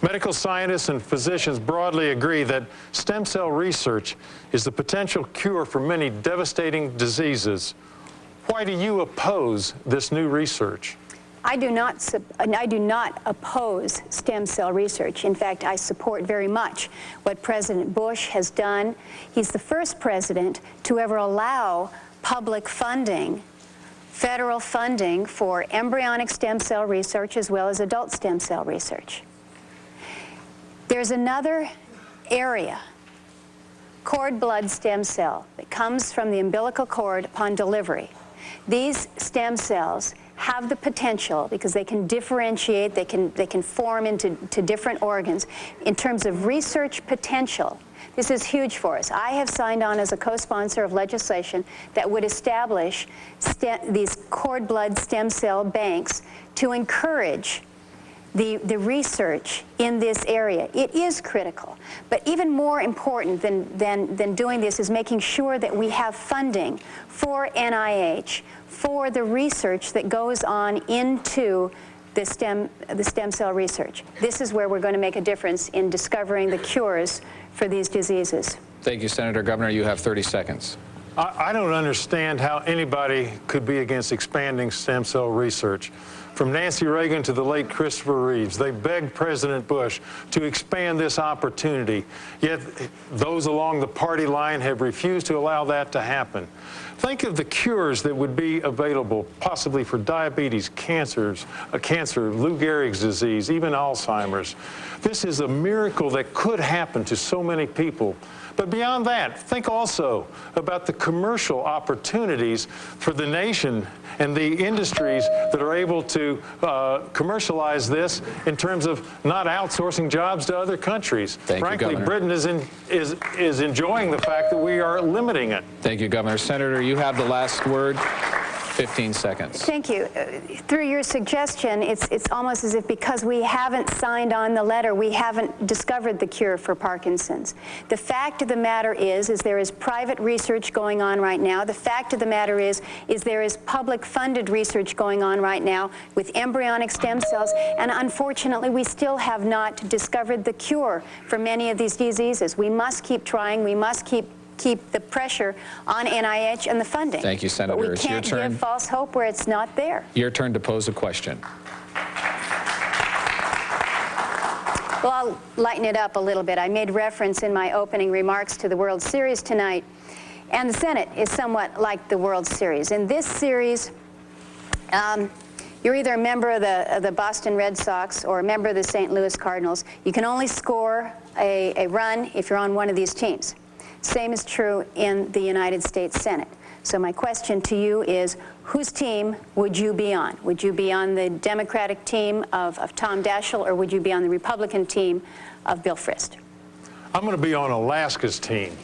Medical scientists and physicians broadly agree that stem cell research is the potential cure for many devastating diseases. Why do you oppose this new research?
I do not oppose stem cell research. In fact, I support very much what President Bush has done. He's the first president to ever allow public funding, federal funding for embryonic stem cell research as well as adult stem cell research. There's another area, cord blood stem cell, that comes from the umbilical cord upon delivery. These stem cells have the potential, because they can differentiate, they can form into different organs. In terms of research potential, this is huge for us. I have signed on as a co-sponsor of legislation that would establish these cord blood stem cell banks to encourage the research in this area. It is critical, but even more important than doing this is making sure that we have funding for NIH, for the research that goes on into the stem cell research. This is where we're going to make a difference in discovering the cures for these diseases.
Thank you, Senator. Governor, you have 30 seconds.
I don't understand how anybody could be against expanding stem cell research. From Nancy Reagan to the late Christopher Reeves, they begged President Bush to expand this opportunity, yet those along the party line have refused to allow that to happen. Think of the cures that would be available, possibly for diabetes, cancer, Lou Gehrig's disease, even Alzheimer's. This is a miracle that could happen to so many people. But beyond that, think also about the commercial opportunities for the nation and the industries that are able to commercialize this in terms of not outsourcing jobs to other countries. Frankly, Britain is enjoying the fact that we are limiting it.
Thank you, Governor. Senator, you have the last word. 15 seconds.
Thank you. Through your suggestion, it's almost as if because we haven't signed on the letter, we haven't discovered the cure for Parkinson's. The fact of the matter is there is private research going on right now. The fact of the matter is there is public-funded research going on right now with embryonic stem cells, and unfortunately, we still have not discovered the cure for many of these diseases. We must keep trying. We must keep the pressure on NIH and the funding.
Thank you, Senator.
But we can't give false hope where it's not there.
Your turn to pose a question.
Well, I'll lighten it up a little bit. I made reference in my opening remarks to the World Series tonight, and the Senate is somewhat like the World Series. In this series, you're either a member of the Boston Red Sox or a member of the St. Louis Cardinals. You can only score a run if you're on one of these teams. Same is true in the United States Senate. So my question to you is, whose team would you be on? Would you be on the Democratic team of Tom Daschle, or would you be on the Republican team of Bill Frist?
I'm going to be on Alaska's team.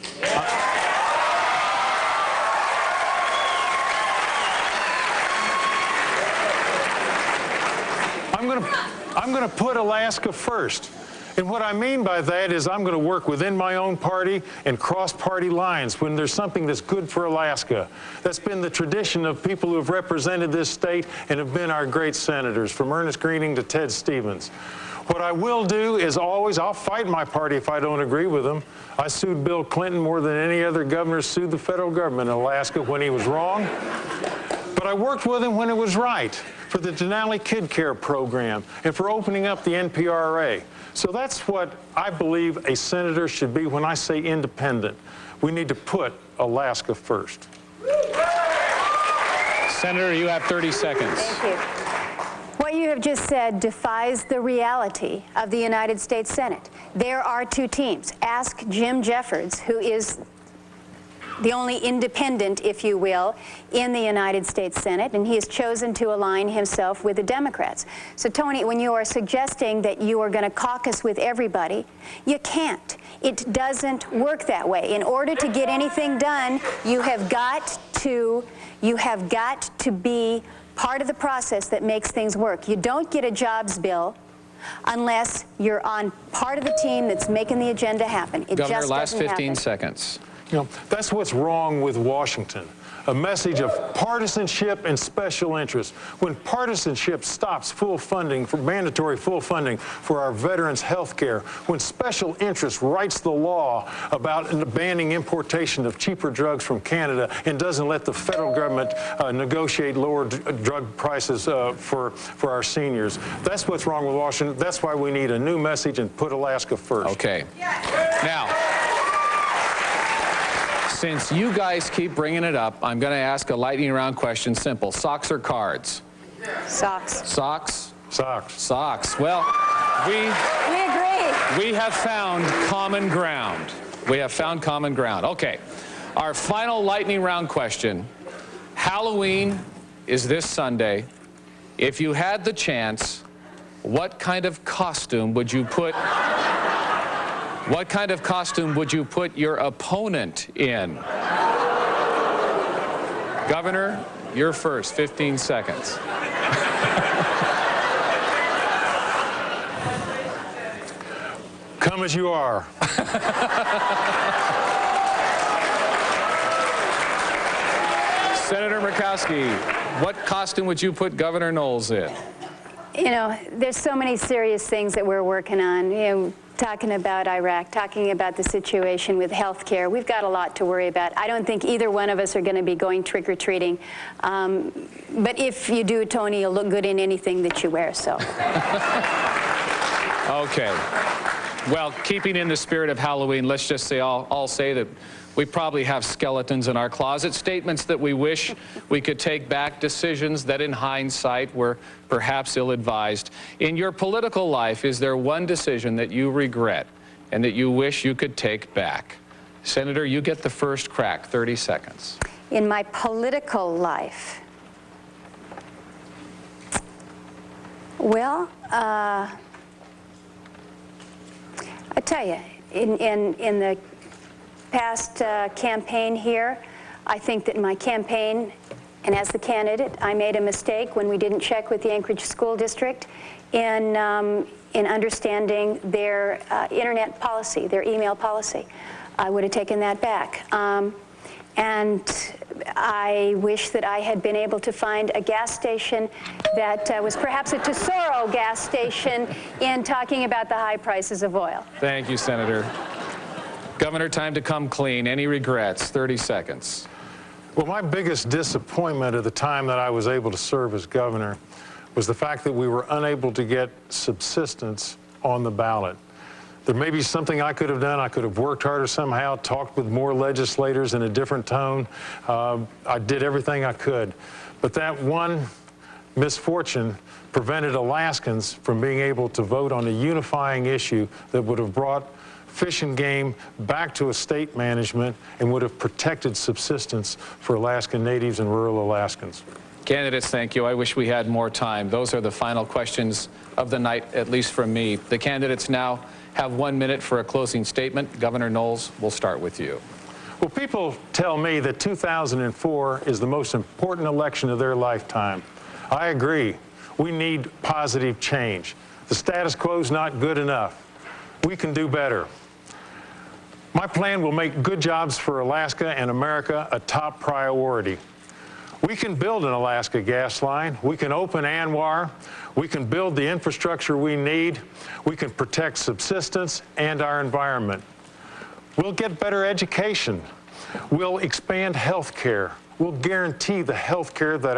I'm going to put Alaska first. And what I mean by that is I'm going to work within my own party and cross party lines when there's something that's good for Alaska. That's been the tradition of people who have represented this state and have been our great senators, from Ernest Greening to Ted Stevens. What I will do is I'll fight my party if I don't agree with them. I sued Bill Clinton more than any other governor sued the federal government in Alaska when he was wrong. But I worked with him when it was right, for the Denali Kid Care program and for opening up the NPRA. So that's what I believe a senator should be when I say independent. We need to put Alaska first.
Senator, you have 30 seconds.
Thank you. What you have just said defies the reality of the United States Senate. There are two teams. Ask Jim Jeffords, who is the only independent, if you will, in the United States Senate, and he has chosen to align himself with the Democrats. So, Tony, when you are suggesting that you are going to caucus with everybody, you can't. It doesn't work that way. In order to get anything done, you have got to be part of the process that makes things work. You don't get a jobs bill unless you're on part of the team that's making the agenda happen. It
Governor,
just
last
doesn't
15
happen.
seconds.
You know, that's what's wrong with Washington. A message of partisanship and special interest. When partisanship stops full funding, for mandatory full funding for our veterans' health care, when special interest writes the law about banning importation of cheaper drugs from Canada and doesn't let the federal government negotiate lower drug prices for our seniors. That's what's wrong with Washington. That's why we need a new message and put Alaska first.
Okay. Now, since you guys keep bringing it up, I'm going to ask a lightning round question. Simple. Socks or cards?
Socks.
Socks?
Socks.
Socks. Well, we agree. We have found common ground. We have found common ground. Okay. Our final lightning round question. Halloween is this Sunday. If you had the chance, what kind of costume would you put? What kind of costume would you put your opponent in? Governor, you're first, 15 seconds.
Come as you are.
Senator Murkowski, what costume would you put Governor Knowles in?
You know, there's so many serious things that we're working on. You know, talking about Iraq, talking about the situation with health care. We've got a lot to worry about. I don't think either one of us are going to be going trick-or-treating. But if you do, Tony, you'll look good in anything that you wear, so.
Okay. Well, keeping in the spirit of Halloween, let's just say, I'll say that we probably have skeletons in our closet, statements that we wish we could take back, decisions that in hindsight were perhaps ill-advised. In your political life, is there one decision that you regret and that you wish you could take back? Senator, you get the first crack, 30 seconds.
In my political life, well, I tell you, in the past campaign here, I think that in my campaign and as the candidate, I made a mistake when we didn't check with the Anchorage School District in understanding their internet policy, their email policy. I would have taken that back. And I wish that I had been able to find a gas station that was perhaps a Tesoro gas station in talking about the high prices of oil.
Thank you, Senator. Governor, time to come clean. Any regrets? 30 seconds.
Well, my biggest disappointment at the time that I was able to serve as governor was the fact that we were unable to get subsistence on the ballot. There may be something I could have done. I could have worked harder somehow, talked with more legislators in a different tone. I did everything I could. But that one misfortune prevented Alaskans from being able to vote on a unifying issue that would have brought Fish and Game back to a state management and would have protected subsistence for Alaskan natives and rural Alaskans.
Candidates, thank you. I wish we had more time. Those are the final questions of the night, at least from me. The candidates now have 1 minute for a closing statement. Governor Knowles, we'll start with you.
Well, people tell me that 2004 is the most important election of their lifetime. I agree. We need positive change. The status quo is not good enough. We can do better. My plan will make good jobs for Alaska and America a top priority. We can build an Alaska gas line. We can open ANWR. We can build the infrastructure we need. We can protect subsistence and our environment. We'll get better education. We'll expand health care. We'll guarantee the health care that